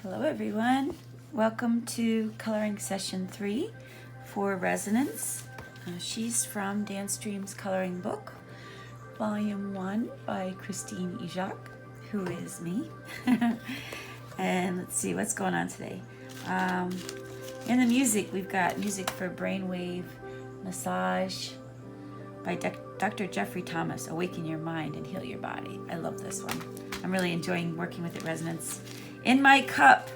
Hello everyone, welcome to coloring session 3 for Resonance. She's from Dance Dreams Coloring Book, volume 1 by Christine Ijac, who is me. And let's see what's going on today. In the music, we've got music for Brainwave Massage by Dr. Jeffrey Thomas, Awaken Your Mind and Heal Your Body. I love this one. I'm really enjoying working with it, Resonance. In My Cup,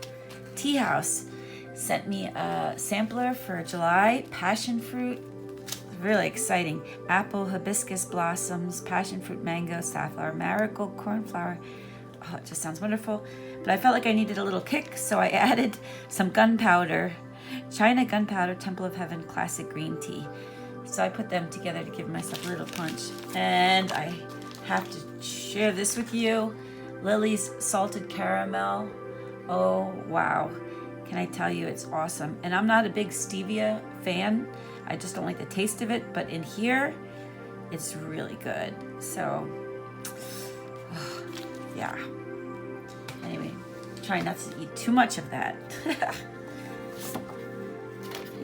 Tea House sent me a sampler for July. Passion fruit, really exciting. Apple, hibiscus blossoms, passion fruit, mango, safflower, marigold, cornflower. Oh, it just sounds wonderful. But I felt like I needed a little kick, so I added some gunpowder. China Gunpowder Temple of Heaven Classic Green Tea. So I put them together to give myself a little punch. And I have to share this with you. Lily's Salted Caramel. Oh, wow. Can I tell you, it's awesome. And I'm not a big stevia fan. I just don't like the taste of it. But in here, it's really good. So, yeah. Anyway, try not to eat too much of that.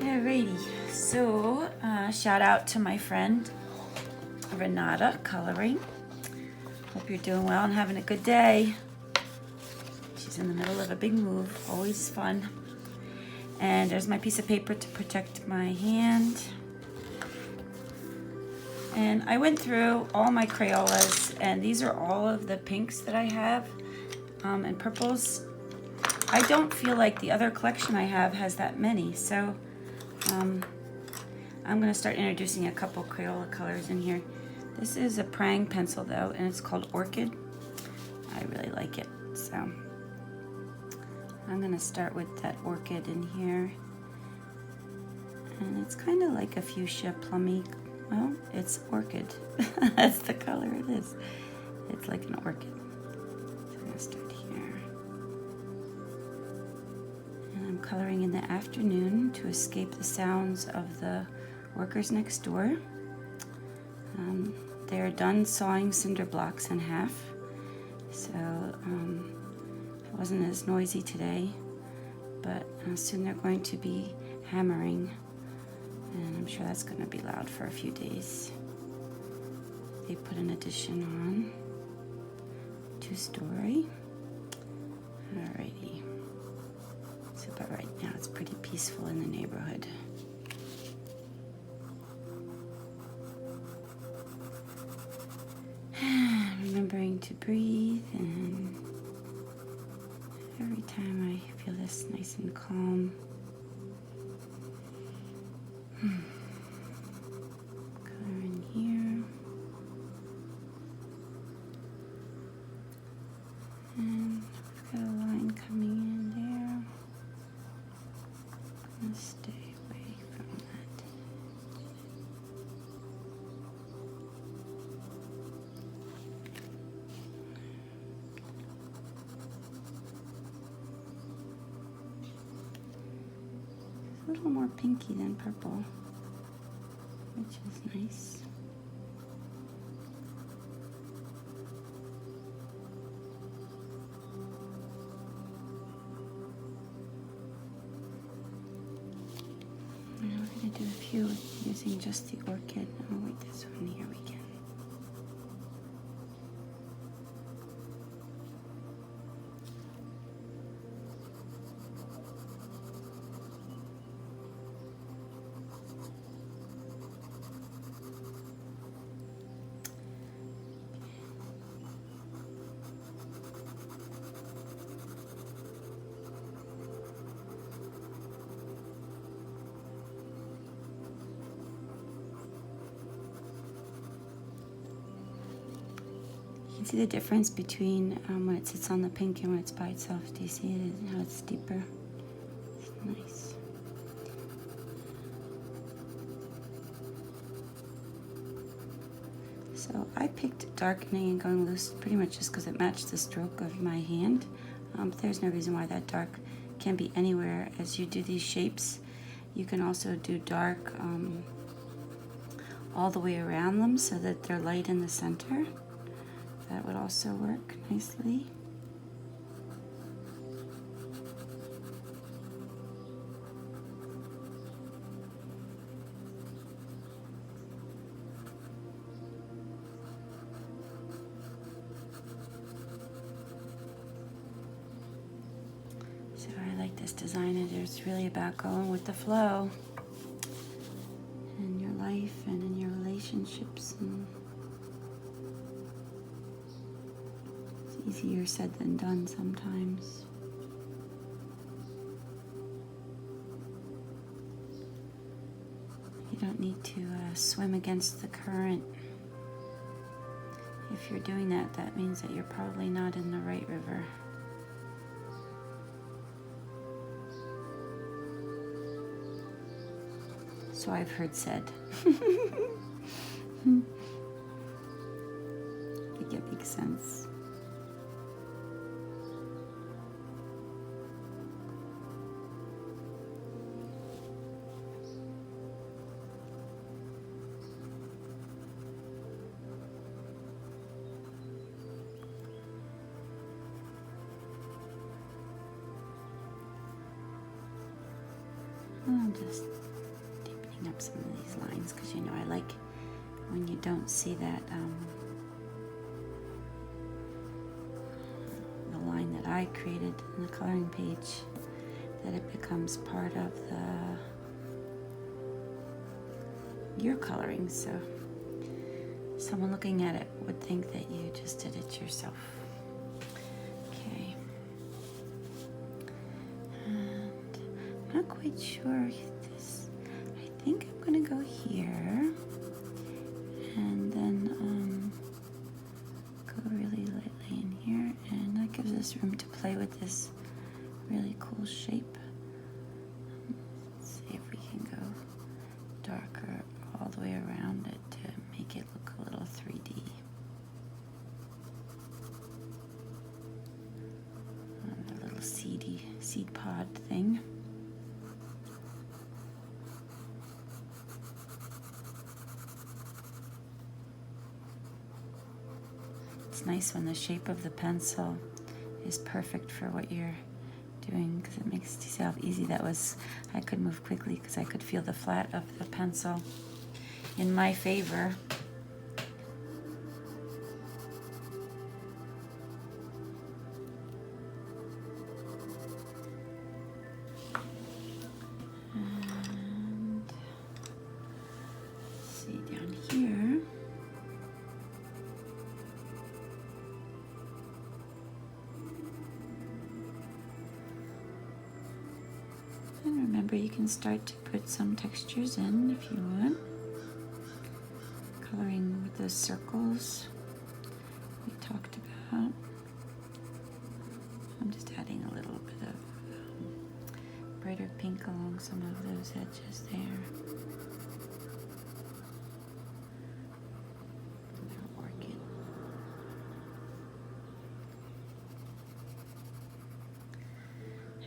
Alrighty. So, shout out to my friend Renata Coloring. Hope you're doing well and having a good day. She's in the middle of a big move, always fun. And there's my piece of paper to protect my hand. And I went through all my Crayolas, and these are all of the pinks that I have, and purples. I don't feel like the other collection I have has that many, so I'm gonna start introducing a couple Crayola colors in here. This is a Prang pencil though, and it's called Orchid. I really like it, so I'm gonna start with that Orchid in here. And it's kind of like a fuchsia plummy. Well, it's Orchid. That's the color it is. It's like an orchid. So I'm gonna start here. And I'm coloring in the afternoon to escape the sounds of the workers next door. They're done sawing cinder blocks in half. So it wasn't as noisy today, but soon they're going to be hammering, and I'm sure that's going to be loud for a few days. They put an addition on, 2-story. Alrighty. So, but right now it's pretty peaceful in the neighborhood. Remembering to breathe, and every time I feel this nice and calm, color in here, and we've got a line coming in there. I'm gonna stay away from that. A little more pinky than purple, which is nice. And we're going to do a few using just the Orchid. Oh wait, this one here we can. You can see the difference between when it sits on the pink and when it's by itself. Do you see it, how it's deeper? It's nice. So I picked darkening and going loose pretty much just because it matched the stroke of my hand. But there's no reason why that dark can be anywhere as you do these shapes. You can also do dark all the way around them so that they're light in the center. That would also work nicely. like this design. It's really about going with the flow in your life and in your relationships. And it's easier said than done sometimes. You don't need to swim against the current. If you're doing that, that means that you're probably not in the right river. So I've heard said. I think it makes sense. I'm just deepening up some of these lines because I like when you don't see that the line that I created in the coloring page, that it becomes part of your coloring, so someone looking at it would think that you just did it yourself. Okay. I'm not quite sure this. I think I'm gonna go here and then go really lightly in here, and that gives us room to play with this really cool shape. Let's see if we can go darker all the way around it to make it look a little 3D. A little seed pod thing. It's nice when the shape of the pencil is perfect for what you're doing, because it makes, you see how easy that was. I could move quickly because I could feel the flat of the pencil in my favor. And let's see down here. And remember, you can start to put some textures in if you want. Coloring with those circles we talked about. I'm just adding a little bit of brighter pink along some of those edges there. That'll work it.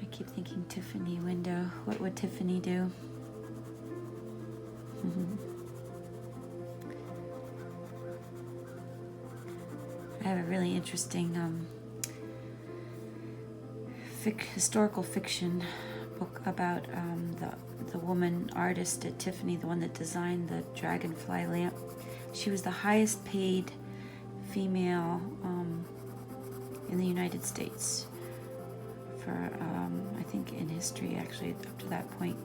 I keep thinking Tiffany window. What would Tiffany do? I have a really interesting historical fiction book about the woman artist at Tiffany, the one that designed the dragonfly lamp. She was the highest paid female in the United States for, I think in history actually, up to that point.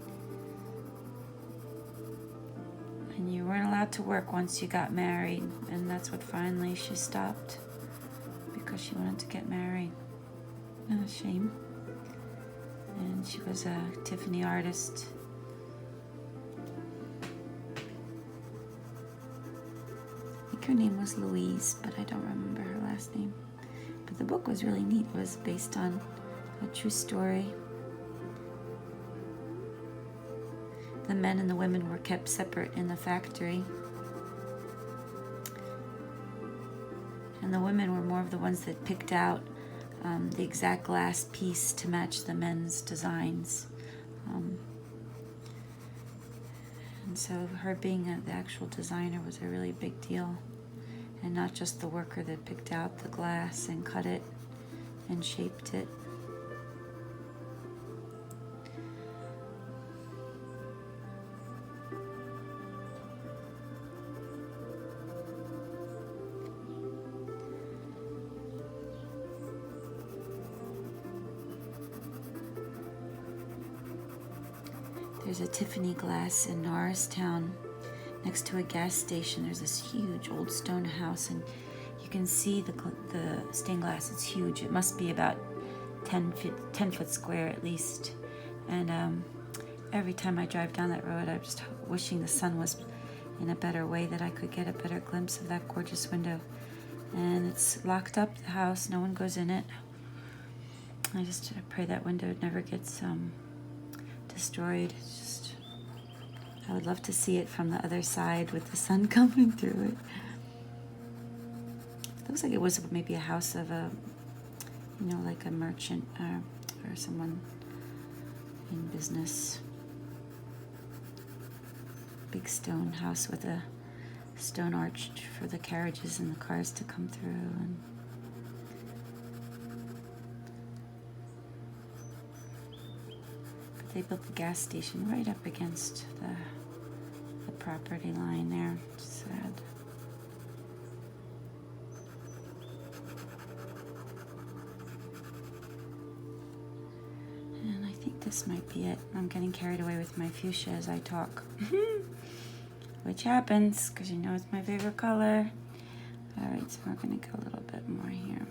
And you weren't allowed to work once you got married, and that's what finally she stopped, because she wanted to get married. A shame. And she was a Tiffany artist. I think her name was Louise, but I don't remember her last name. But the book was really neat. It was based on a true story. The men and the women were kept separate in the factory. And the women were more of the ones that picked out the exact glass piece to match the men's designs. And so her being the actual designer was a really big deal. And not just the worker that picked out the glass and cut it and shaped it. There's a Tiffany glass in Norristown next to a gas station. There's this huge old stone house, and you can see the stained glass. It's huge. It must be about 10 foot square at least. And every time I drive down that road, I'm just wishing the sun was in a better way, that I could get a better glimpse of that gorgeous window. And it's locked up, the house. No one goes in it. I just pray that window never gets destroyed. It's just, I would love to see it from the other side with the sun coming through it. It looks like it was maybe a house of a, you know, like a merchant or someone in business. Big stone house with a stone arch for the carriages and the cars to come through. And but they built the gas station right up against the property line there. It's sad. And I think this might be it. I'm getting carried away with my fuchsia as I talk. Which happens, because you know it's my favorite color. Alright, so we're going to go a little bit more here.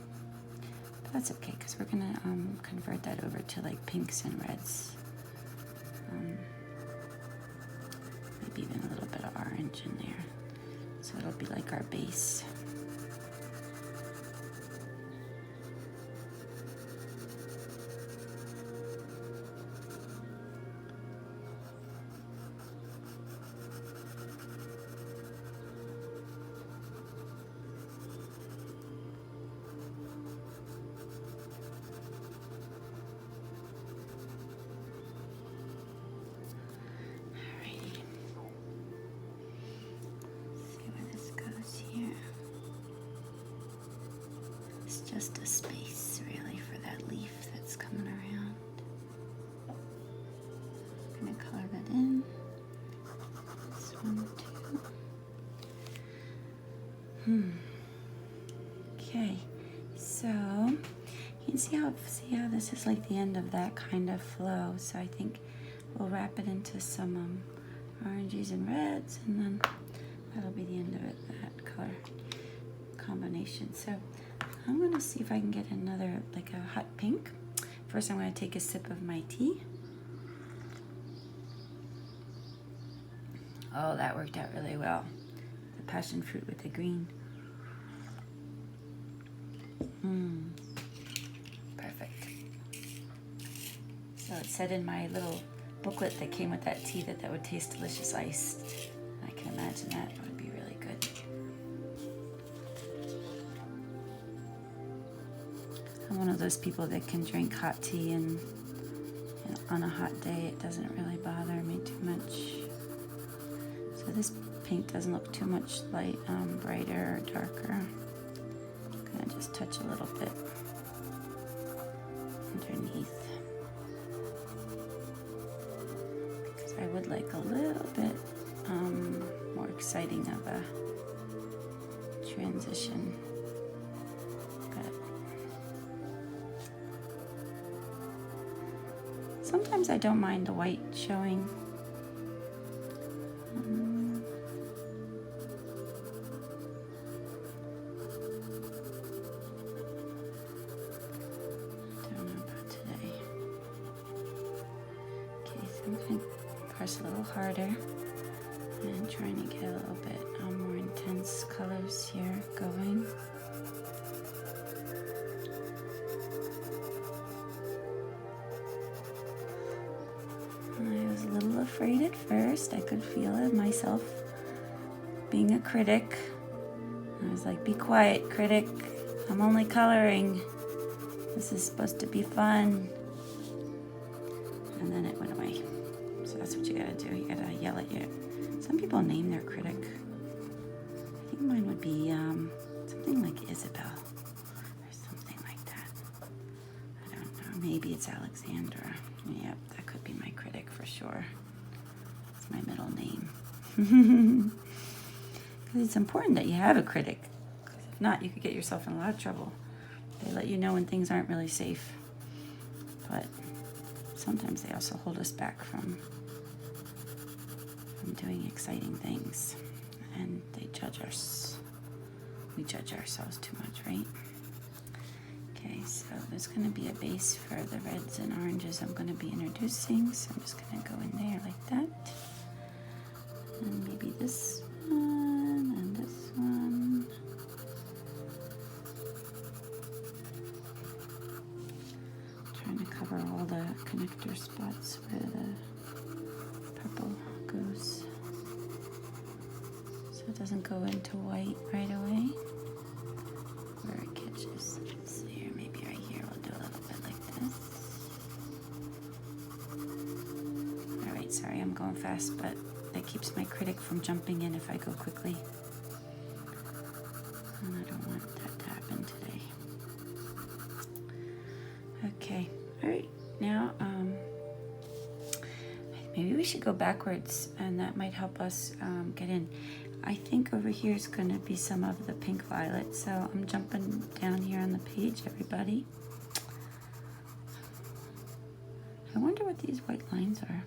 But that's okay, because we're going to convert that over to like pinks and reds. Maybe even a little bit of orange in there. So it'll be like our base. Just a space, really, for that leaf that's coming around. I'm going to color that in. This one, too. Okay, so you can see how this is like the end of that kind of flow. So I think we'll wrap it into some oranges and reds, and then that'll be the end of it, that color combination. So I'm going to see if I can get another, like a hot pink. First, I'm going to take a sip of my tea. Oh, that worked out really well. The passion fruit with the green. Perfect. So it said in my little booklet that came with that tea that would taste delicious iced. I can imagine that would be really good. I'm one of those people that can drink hot tea and on a hot day it doesn't really bother me too much. So this pink doesn't look too much light, brighter or darker. I'm gonna just touch a little bit underneath. Because I would like a little bit more exciting of a transition. Sometimes I don't mind the white showing. Don't know about today. Okay, so I'm going to press a little harder and trying to get a little bit more intense colors here going. I was a little afraid at first. I could feel it myself being a critic. I was like, be quiet, critic. I'm only coloring. This is supposed to be fun. And then it went away. So that's what you gotta do. You gotta yell at you. Some people name their critic. I think mine would be something like Isabel or something like that. I don't know. Maybe it's Alexandra. Yep, that could be my critic for sure. It's my middle name. Because it's important that you have a critic. Because if not, you could get yourself in a lot of trouble. They let you know when things aren't really safe. But sometimes they also hold us back from from doing exciting things, and they judge us. We judge ourselves too much, right? Okay, so there's going to be a base for the reds and oranges I'm going to be introducing, so I'm just going to go in there like that. And maybe this one and this one. Trying to cover all the connector spots where the purple goes, so it doesn't go into white right away. Where it catches. Let's see here, maybe right here we'll do a little bit like this. Alright, sorry I'm going fast, but that keeps my critic from jumping in if I go quickly. And I don't want that to happen today. Okay, alright, now maybe we should go backwards, and that might help us get in. I think over here is going to be some of the pink violet, so I'm jumping down here on the page, everybody. I wonder what these white lines are.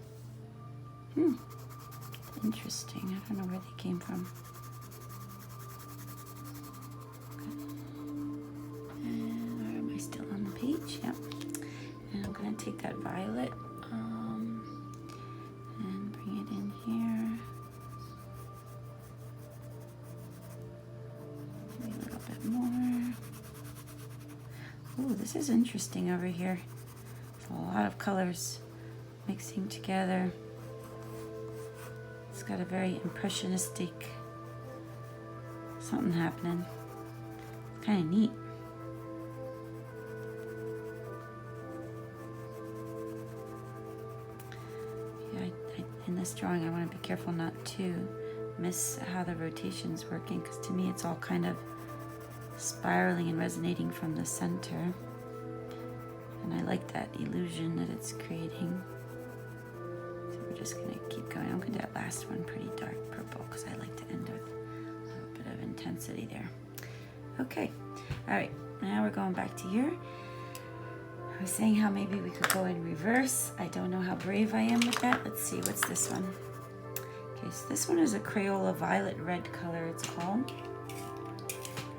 Interesting. I don't know where they came from. And where am I still on the page? Yep. And I'm going to take that violet and bring it in here. Maybe a little bit more. Ooh, this is interesting over here. It's a lot of colors mixing together. It's got a very impressionistic something happening. It's kind of neat. Yeah, in this drawing I want to be careful not to miss how the rotation's working, because to me it's all kind of spiraling and resonating from the center. And I like that illusion that it's creating. We're just going to keep going. I'm going to do that last one pretty dark purple because I like to end with a little bit of intensity there. Okay, all right, now we're going back to here. I was saying how maybe we could go in reverse. I don't know how brave I am with that. Let's see, what's this one? Okay, so this one is a Crayola violet red color, it's called.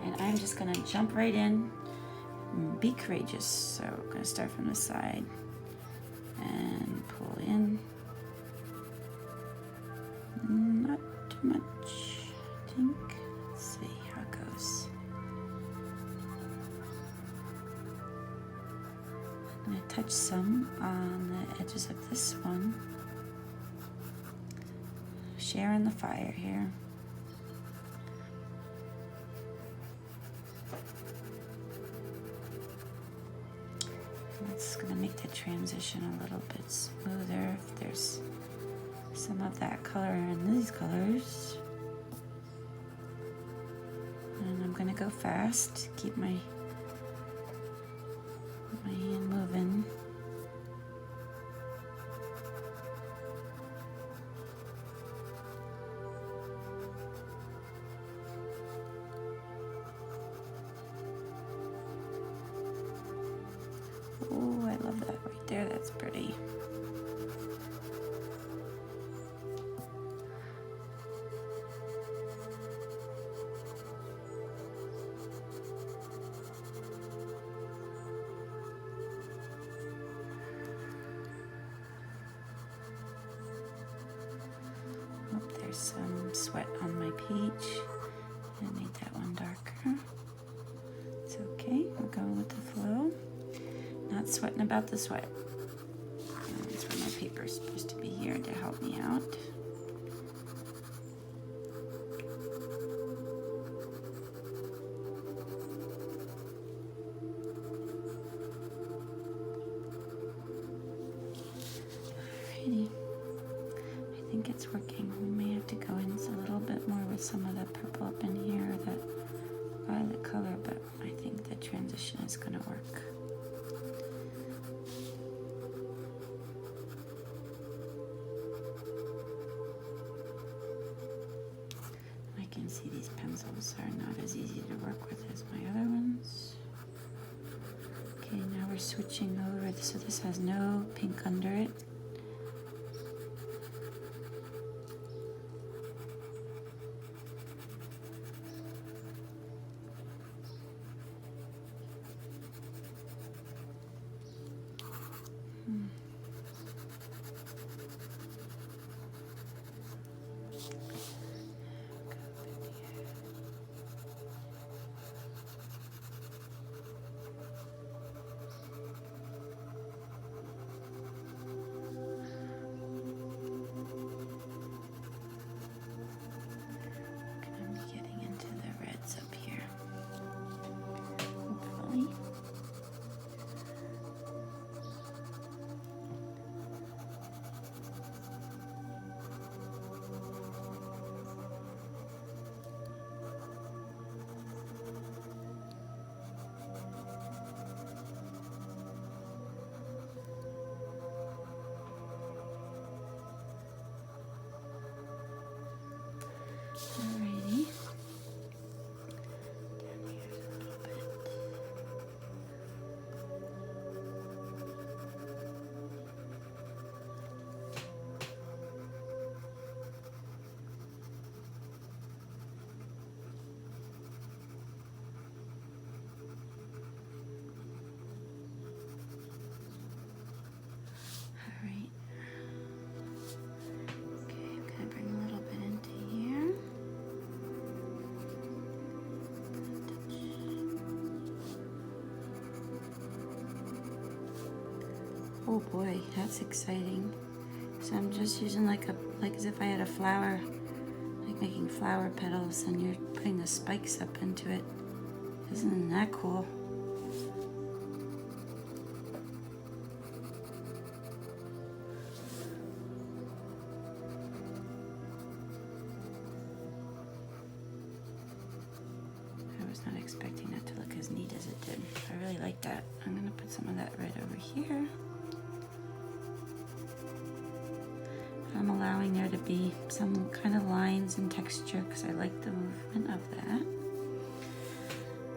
And I'm just going to jump right in and be courageous. So we're going to start from the side and pull in. Not too much, I think. Let's see how it goes. I'm going to touch some on the edges of this one. Sharing the fire here. It's going to make the transition a little bit smoother if there's some of that color in these colors. And I'm going to go fast, keep my hand moving. Oh, I love that right there, that's pretty. There's some sweat on my page. I made that one darker. It's okay, we're going with the flow. Not sweating about the sweat. And that's where my paper is supposed to be here to help me out. Alrighty. I think it's working. We may have to go in a little bit more with some of that purple up in here, or that violet color, but I think the transition is going to work. I can see these pencils are not as easy to work with as my other ones. Okay, now we're switching over, so this has no pink under it. Oh boy, that's exciting. So I'm just using like as if I had a flower, like making flower petals, and you're putting the spikes up into it. Isn't that cool? I was not expecting that to look as neat as it did. I really like that. I'm gonna put some of that red over here. I'm allowing there to be some kind of lines and texture because I like the movement of that.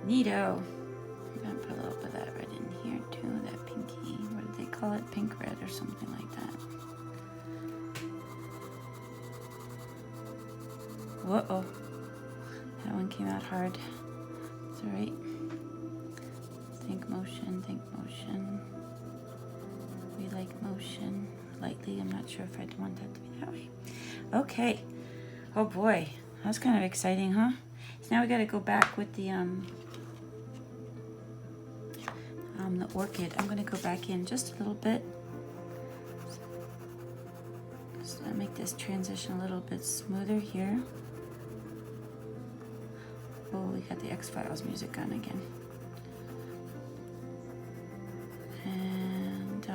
Neato. I'm gonna put a little bit of that red in here too, that pinky. What do they call it? Pink red or something like that. Uh-oh. That one came out hard. It's all right. Think motion, think motion. We like motion. Lightly, I'm not sure if I'd want that to be that way. Okay. Oh boy, that was kind of exciting, huh? So now we got to go back with the orchid. I'm going to go back in just a little bit. Just to make this transition a little bit smoother here. Oh, we got the X-Files music on again. And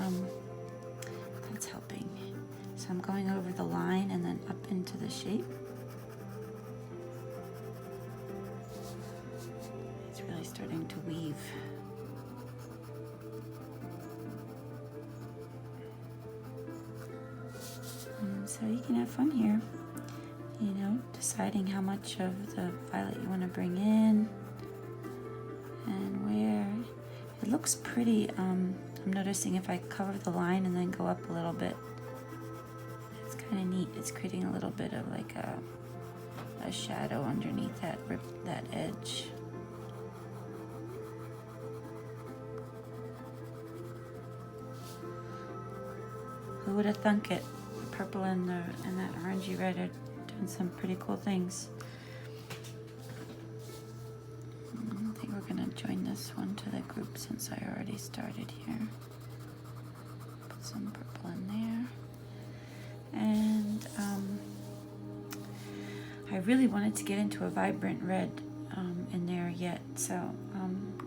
that's helping. So I'm going over the line and then up into the shape. It's really starting to weave. So you can have fun here, you know, deciding how much of the violet you want to bring in and where. It looks pretty. I'm noticing if I cover the line and then go up a little bit, it's kind of neat. It's creating a little bit of like a shadow underneath that edge. Who would have thunk it? The purple and that orangey red are doing some pretty cool things. I think we're gonna join this one to the group since I already started here. Put some purple in there. And I really wanted to get into a vibrant red in there yet. So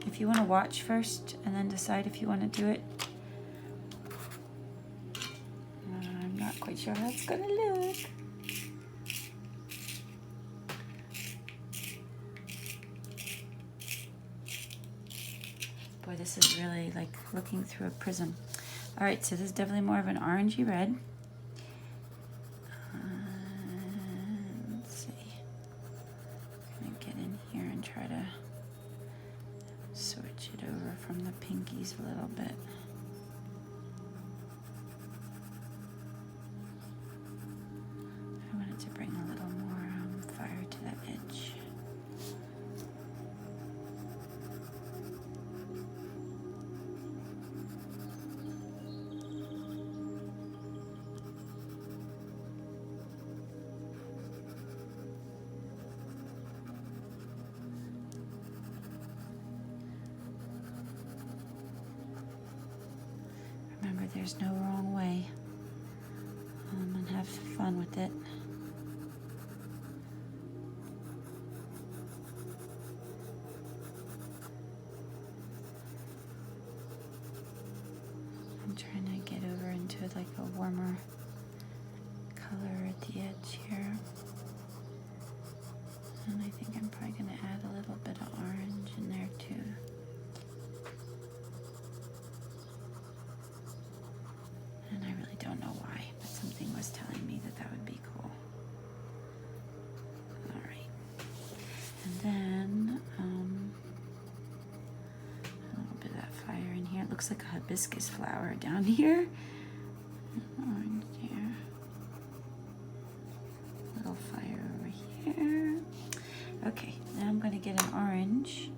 if you want to watch first and then decide if you want to do it. I'm not quite sure how it's gonna look. Boy, this is really like looking through a prism. All right, so this is definitely more of an orangey red. Let's see. I'm gonna get in here and try to switch it over from the pinkies a little bit. I wanted to bring a little more fire to that edge. Remember, there's no wrong way, and have fun with it. I'm trying to get over into like a warmer color at the edge here. And I think I'm probably going to add a little bit of orange in there too. And I really don't know why, but something was telling me that that would be cool. All right. And then a little bit of that fire in here. It looks like a hibiscus flower down here. Orange here. A little fire over here. Okay, now I'm going to get an orange.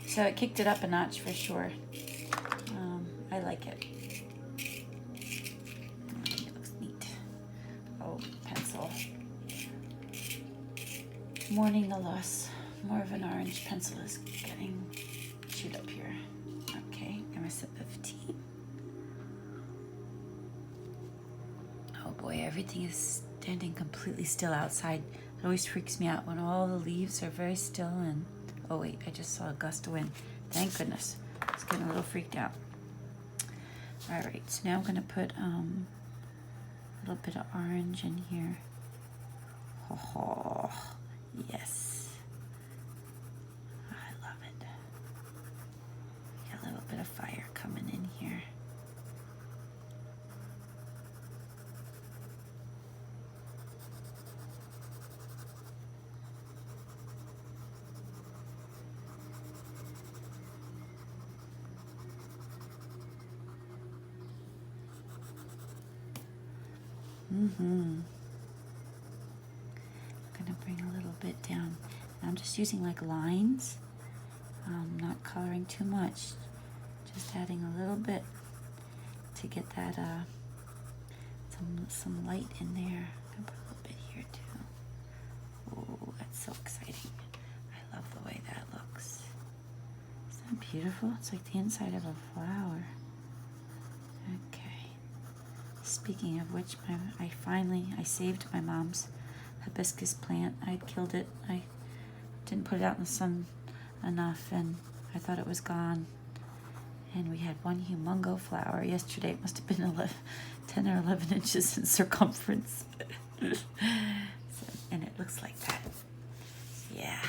So it kicked it up a notch for sure. I like it. It looks neat. Oh, pencil. Mourning the loss. More of an orange pencil is getting shoot up here. Okay, and a sip of tea. Oh boy, everything is standing completely still outside. It always freaks me out when all the leaves are very still and, oh wait, I just saw a gust of wind. Thank goodness. I was getting a little freaked out. All right, so now I'm gonna put a little bit of orange in here. Oh, yes. I love it. Got a little bit of fire coming in here. I'm gonna bring a little bit down. I'm just using like lines, not coloring too much, just adding a little bit to get that some light in there. I'm gonna put a little bit here too. Oh, that's so exciting. I love the way that looks. Isn't that beautiful? It's like the inside of a flower. Okay. Speaking of which, I saved my mom's hibiscus plant. I'd killed it. I didn't put it out in the sun enough, and I thought it was gone. And we had one humongo flower yesterday. It must have been 10 or 11 inches in circumference. And it looks like that. Yeah.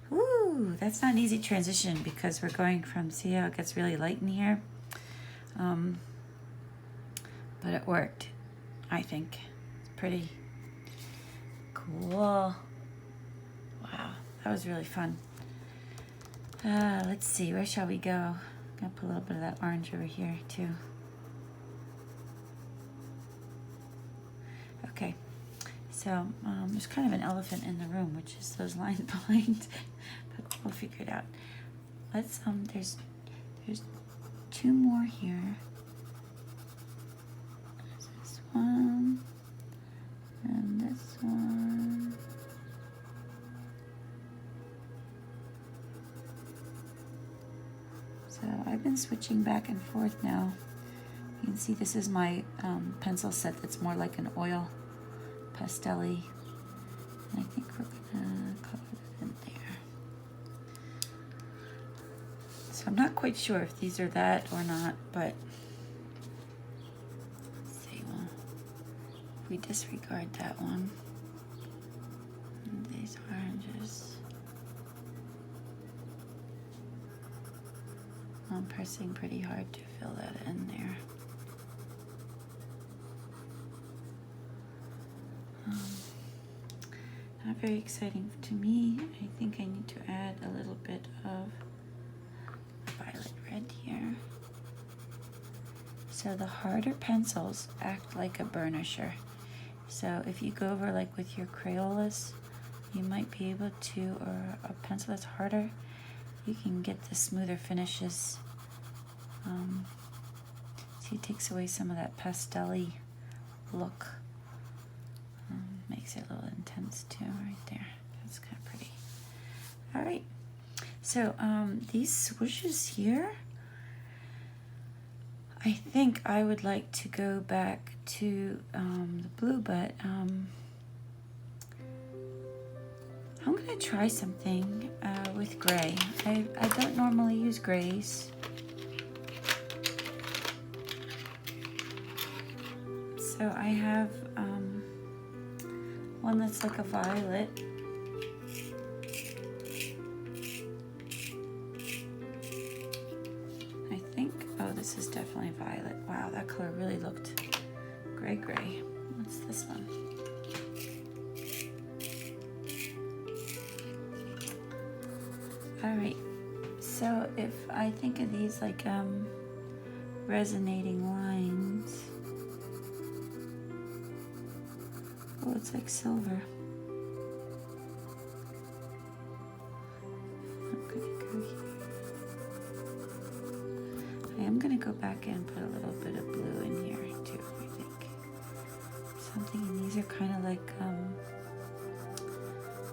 Woo! That's not an easy transition because we're going from, see how it gets really light in here? But it worked, I think. It's pretty cool. Wow, that was really fun. Let's see, where shall we go? I'm gonna put a little bit of that orange over here too. Okay, so there's kind of an elephant in the room, which is those lines behind, but we'll figure it out. Let's, there's two more here. This one, and this one. So I've been switching back and forth now. You can see this is my pencil set that's more like an oil pastel-y. And I think we're gonna color it in there. So I'm not quite sure if these are that or not, but let's see, well, if we disregard that one, and these oranges. I'm pressing pretty hard to fill that in there. Not very exciting to me. I think I need to add a little bit of violet red here. So the harder pencils act like a burnisher. So if you go over like with your Crayolas, you might be able to, or a pencil that's harder, you can get the smoother finishes. See, it takes away some of that pastel-y look. Makes it a little intense too, right there. That's kind of pretty. All right, so these swooshes here, I think I would like to go back to the blue, but I'm gonna try something with gray. I don't normally use grays. So I have one that's like a violet. I think, oh, this is definitely violet. Wow, that color really looked gray. What's this one? All right, so if I think of these like resonating lines, oh, it's like silver. I'm gonna go here. I am gonna go back and put a little bit of blue in here too, I think. Something, and these are kind of like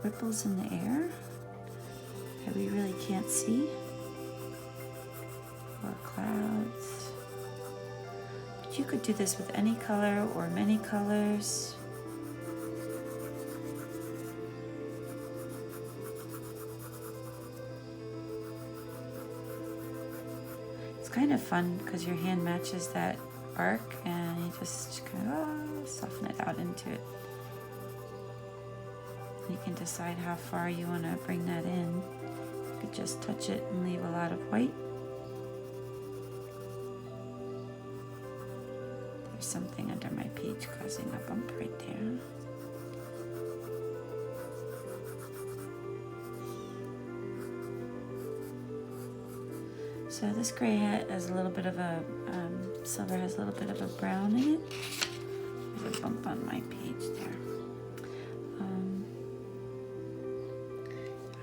ripples in the air. that we really can't see, or clouds. But you could do this with any color or many colors. It's kind of fun because your hand matches that arc and you just kind of soften it out into it. You can decide how far you want to bring that in. You could just touch it and leave a lot of white. There's something under my page causing a bump right there. So this gray hat has a little bit of a, silver has a little bit of a brown in it. There's a bump on my page there.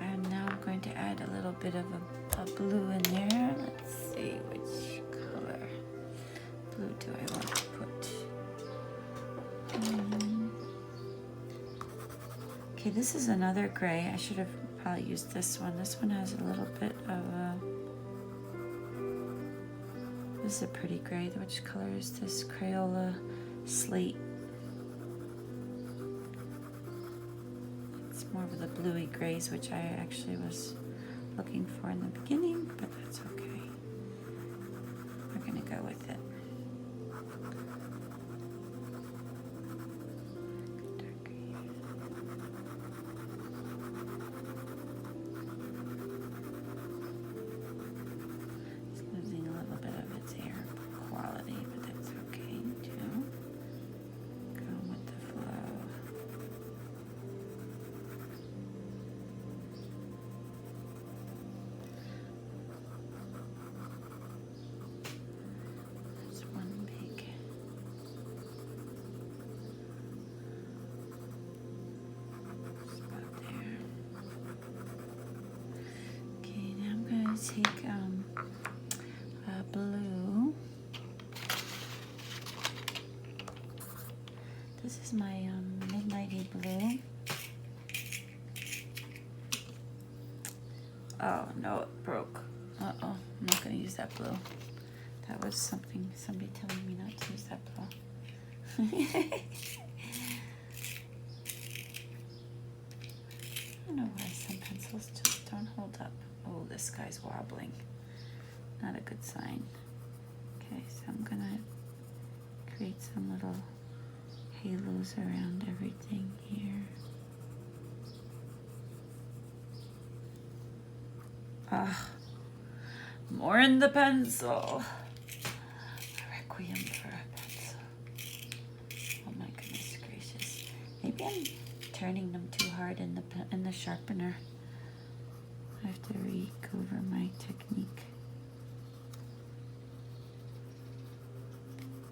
And now I'm going to add a little bit of a blue in there. Let's see which color blue do I want to put. Okay, this is another gray. I should have probably used this one. This one has a little bit of a, this is a pretty gray. Which color is this? Crayola Slate. It's more of the bluey grays, which I actually was looking for in the beginning, but that's okay. We're gonna go with it. Take blue. This is my Midnighty blue. Oh no, it broke. Uh-oh, I'm not gonna use that blue. That was something, somebody telling me not to use that blue. I don't know why some pencils just don't hold up. Oh, this guy's wobbling. Not a good sign. Okay, so I'm gonna create some little halos around everything here. Ah, more in the pencil. A requiem for a pencil. Oh my goodness gracious. Maybe I'm turning them too hard in the sharpener. I have to go over my technique.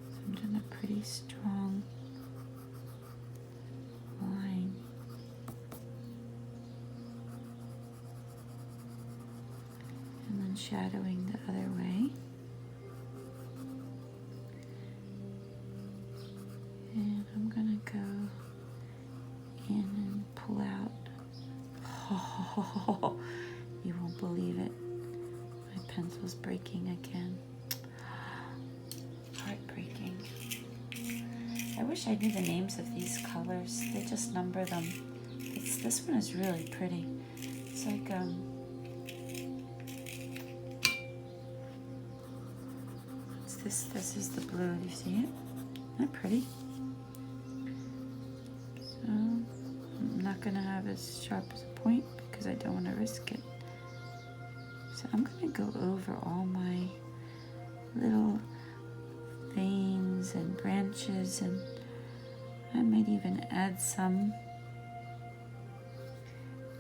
So I'm doing a pretty strong line. And then shadowing the other way. And I'm gonna go in and pull out. Oh, you won't believe it. My pencil's breaking again. Heartbreaking. I wish I knew the names of these colors. They just number them. This one is really pretty. It's like this is the blue. Do you see it? Isn't that pretty? So I'm not gonna have as sharp as a point because I don't want to risk it. So I'm gonna go over all my little veins and branches, and I might even add some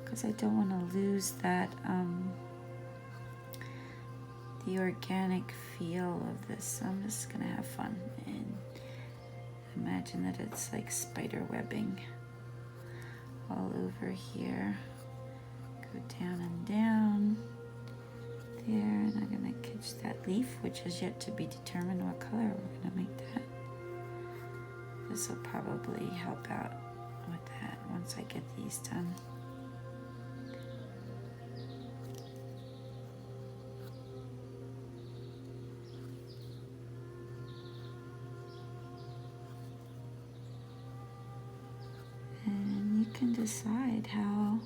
because I don't want to lose that the organic feel of this. So I'm just gonna have fun and imagine that it's like spider webbing all over here. Go down and down there, and I'm gonna catch that leaf, which is yet to be determined what color we're gonna make that. This will probably help out with that once I get these done. can decide how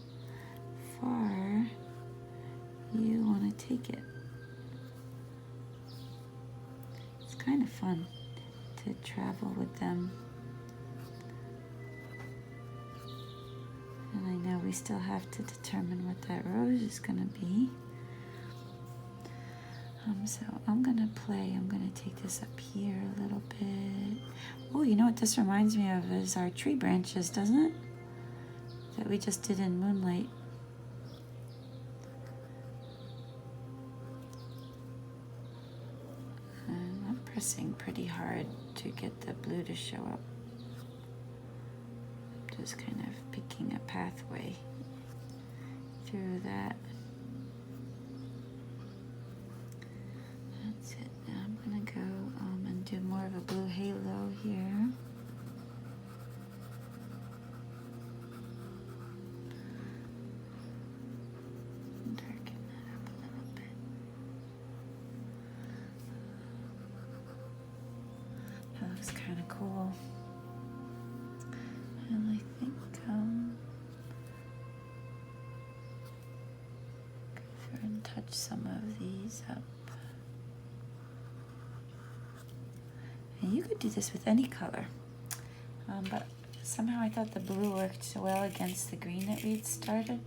far you want to take it. It's kind of fun to travel with them. And I know we still have to determine what that rose is going to be. So I'm going to play. I'm going to take this up here a little bit. Oh, you know what this reminds me of is our tree branches, doesn't it? That we just did in Moonlight. And I'm pressing pretty hard to get the blue to show up. Just kind of picking a pathway through that. That's it. Now I'm going to go and do more of a blue halo here. Darken that up a little bit. That looks kind of cool. And I think go through and touch some of these up. And you could do this with any color, but somehow I thought the blue worked so well against the green that we'd started,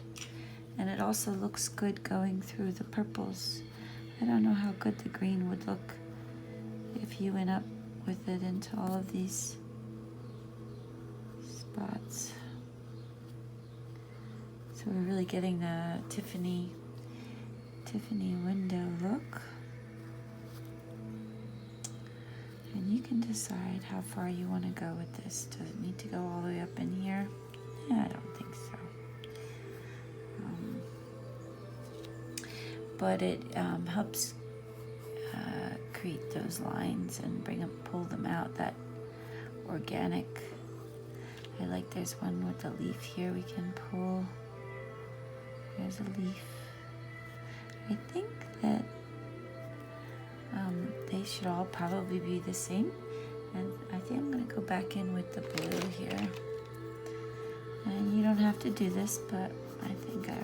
and it also looks good going through the purples. I don't know how good the green would look if you went up with it into all of these spots. So we're really getting the Tiffany window look. And you can decide how far you want to go with this. Does it need to go all the way up in here? Yeah, I don't think so. But it helps create those lines and pull them out, that organic. I like there's one with a leaf here we can pull. There's a leaf. I think that they should all probably be the same, and I think I'm going to go back in with the blue here. And you don't have to do this, but I think I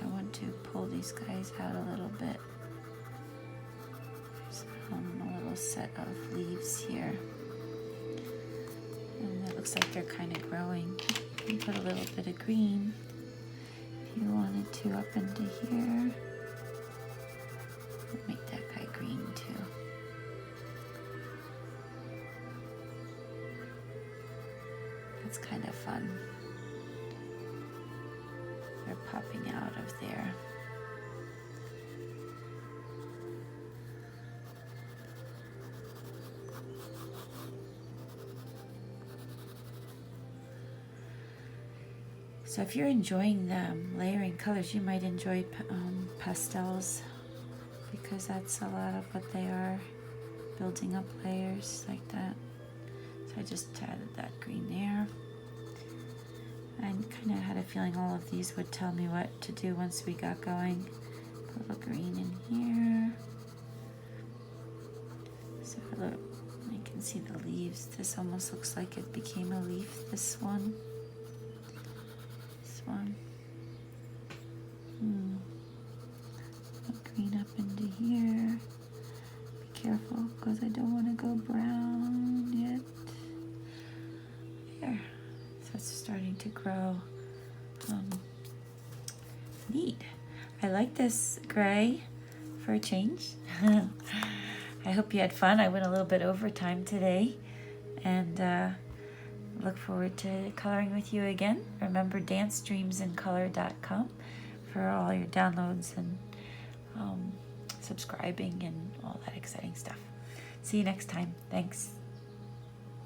want to pull these guys out a little bit. There's a little set of leaves here, and it looks like they're kind of growing. You can put a little bit of green if you wanted to up into here. Make that guy green too. That's kind of fun. They're popping out of there. So if you're enjoying the layering colors, you might enjoy pastels, because that's a lot of what they are, building up layers like that. So I just added that green there. I kind of had a feeling all of these would tell me what to do once we got going. Put a little green in here. So look, you can see the leaves. This almost looks like it became a leaf, this one. This one. Green up into here. Be careful, because I don't want to go brown yet. There. So it's starting to grow. Neat. I like this gray for a change. I hope you had fun. I went a little bit over time today, and look forward to coloring with you again. Remember dancedreamsincolor.com for all your downloads and subscribing and all that exciting stuff. See you next time. Thanks.